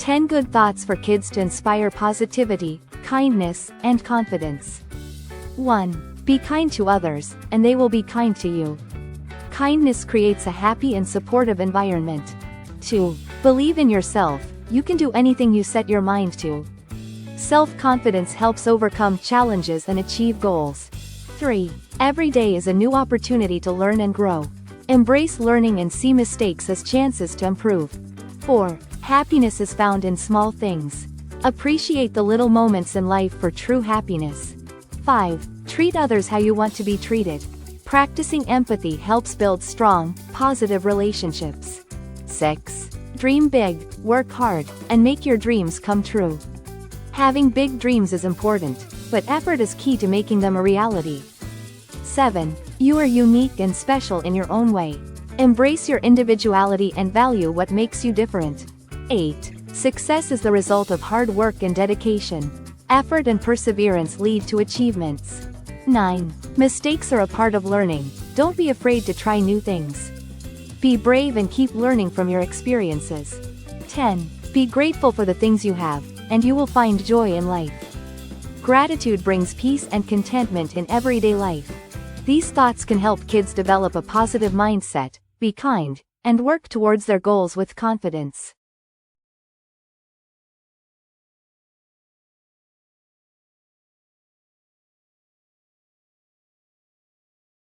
10 good thoughts for kids to inspire positivity, kindness, and confidence. 1. Be kind to others, and they will be kind to you. Kindness creates a happy and supportive environment. 2. Believe in yourself, you can do anything you set your mind to. Self-confidence helps overcome challenges and achieve goals. 3. Every day is a new opportunity to learn and grow. Embrace learning and see mistakes as chances to improve. 4. Happiness is found in small things. Appreciate the little moments in life for true happiness. 5. Treat others how you want to be treated. Practicing empathy helps build strong, positive relationships. 6. Dream big, work hard, and make your dreams come true. Having big dreams is important, but effort is key to making them a reality. 7. You are unique and special in your own way. Embrace your individuality and value what makes you different. 8. Success is the result of hard work and dedication. Effort and perseverance lead to achievements. 9. Mistakes are a part of learning. Don't be afraid to try new things. Be brave and keep learning from your experiences. 10. Be grateful for the things you have, and you will find joy in life. Gratitude brings peace and contentment in everyday life. These thoughts can help kids develop a positive mindset, be kind, and work towards their goals with confidence.